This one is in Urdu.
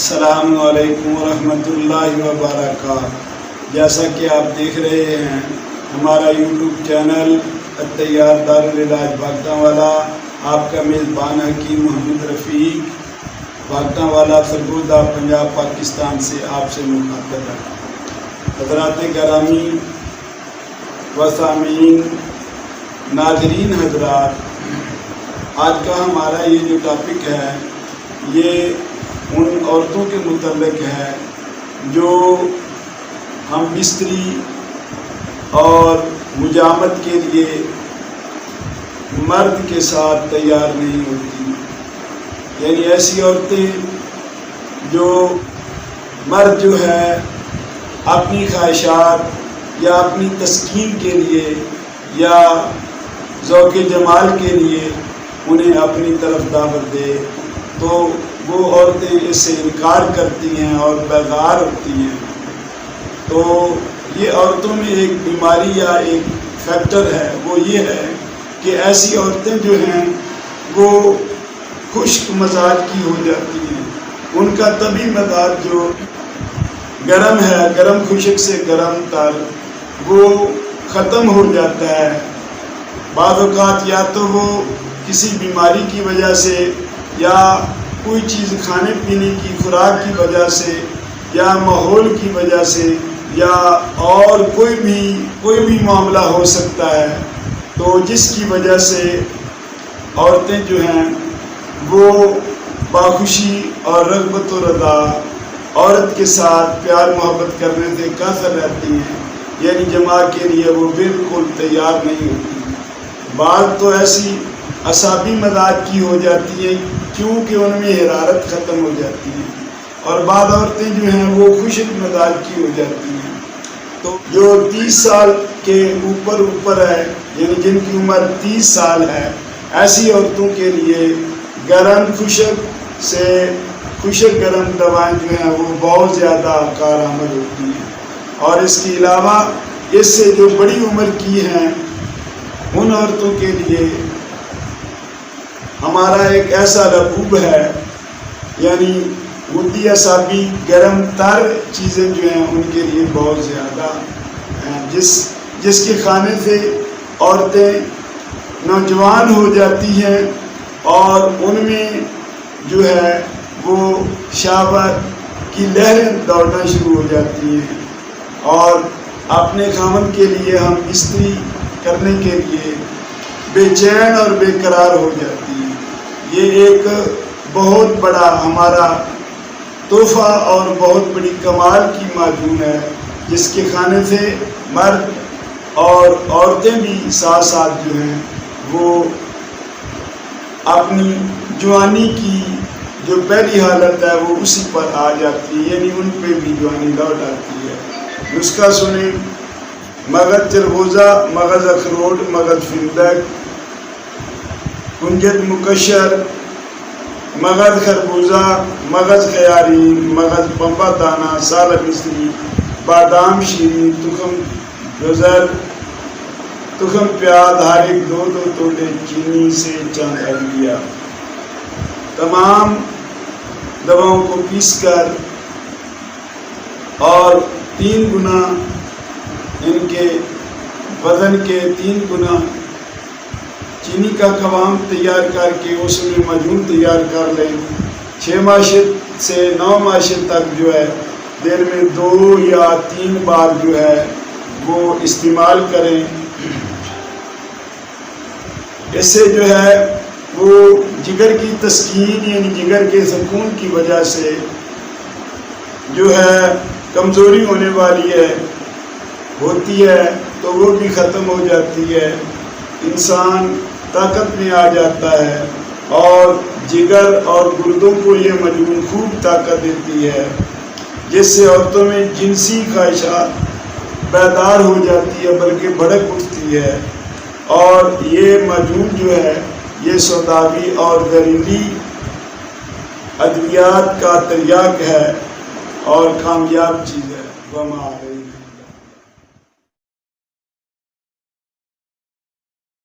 السلام علیکم ورحمۃ اللہ وبرکاتہ۔ جیسا کہ آپ دیکھ رہے ہیں ہمارا یوٹیوب چینل الطیار دارالعلاج بھگتاں والا، آپ کا میزبان حکیم محمد رفیق بھگتاں والا سرگودہ پنجاب پاکستان سے آپ سے مخاطب ہے۔ حضرات گرامی و سامعین، ناظرین حضرات، آج کا ہمارا یہ جو ٹاپک ہے یہ ان عورتوں کے متعلق ہے جو ہم بستری اور مجامت کے لیے مرد کے ساتھ تیار نہیں ہوتی، یعنی ایسی عورتیں جو مرد جو ہے اپنی خواہشات یا اپنی تسکین کے لیے یا ذوق جمال کے لیے انہیں اپنی طرف دعوت دے تو وہ عورتیں اس سے انکار کرتی ہیں اور بیزار ہوتی ہیں۔ تو یہ عورتوں میں ایک بیماری یا ایک فیکٹر ہے، وہ یہ ہے کہ ایسی عورتیں جو ہیں وہ خشک مزاج کی ہو جاتی ہیں، ان کا طبعی مزاج جو گرم ہے، گرم خشک سے گرم تر، وہ ختم ہو جاتا ہے۔ بعض اوقات یا تو وہ کسی بیماری کی وجہ سے یا کوئی چیز کھانے پینے کی خوراک کی وجہ سے یا ماحول کی وجہ سے یا اور کوئی بھی معاملہ ہو سکتا ہے، تو جس کی وجہ سے عورتیں جو ہیں وہ باخوشی اور رغبت و رضا عورت کے ساتھ پیار محبت کرنے سے قاصر رہتی ہیں، یعنی جماع کے لیے وہ بالکل تیار نہیں ہوتی۔ بعض تو ایسی اعصابی مزاج کی ہو جاتی ہیں کیونکہ ان میں حرارت ختم ہو جاتی ہے، اور بعض عورتیں جو ہیں وہ خشک مزاج کی ہو جاتی ہیں۔ تو جو 30 سال کے اوپر ہے، یعنی جن کی عمر 30 سال ہے، ایسی عورتوں کے لیے گرم خشک سے خشک گرم دوائیں جو ہیں وہ بہت زیادہ کارآمد ہوتی ہیں۔ اور اس کے علاوہ اس سے جو بڑی عمر کی ہیں ان عورتوں کے لیے ہمارا ایک ایسا رقوب ہے، یعنی مدی اعصابی گرم تر چیزیں جو ہیں ان کے لیے بہت زیادہ ہیں، جس کے کھانے سے عورتیں نوجوان ہو جاتی ہیں اور ان میں جو ہے وہ شہوت کی لہریں دوڑنا شروع ہو جاتی ہیں، اور اپنے خاوند کے لیے ہم بستری کرنے کے لیے بے چین اور بے قرار ہو جاتی ہیں۔ یہ ایک بہت بڑا ہمارا تحفہ اور بہت بڑی کمال کی معجون ہے، جس کے کھانے سے مرد اور عورتیں بھی ساتھ ساتھ جو ہیں وہ اپنی جوانی کی جو پہلی حالت ہے وہ اسی پر آ جاتی ہے، یعنی ان پہ بھی جوانی لوٹ آتی ہے۔ نسخہ سنیں: مغز چربوزہ، مغز اخروٹ، مغز فندق، کنجد مکشر، مغز خربوزہ، مغز خیارین، مغز پنبہ دانہ، سالہ مصری، بادام شیریں، تخم گزر، تخم پیاز، ہر ایک 2 تولے چینی سے چند ادویہ۔ تمام دواؤں کو پیس کر اور 3 گنا ان کے وزن کے 3 گنا چینی کا قوام تیار کر کے اس میں معجون تیار کر لیں۔ 6 ماشط سے 9 ماشط تک جو ہے دن میں 2 یا 3 بار جو ہے وہ استعمال کریں۔ اس سے جو ہے وہ جگر کی تسکین، یعنی جگر کے سکون کی وجہ سے جو ہے کمزوری ہونے والی ہوتی ہے تو وہ بھی ختم ہو جاتی ہے، انسان طاقت میں آ جاتا ہے، اور جگر اور گردوں کو یہ معجون خوب طاقت دیتی ہے، جس سے عورتوں میں جنسی خواہشات بیدار ہو جاتی ہے بلکہ بھڑک اٹھتی ہے۔ اور یہ معجون جو ہے یہ سوداوی اور زہریلی ادویات کا تریاق ہے اور کامیاب چیز ہے۔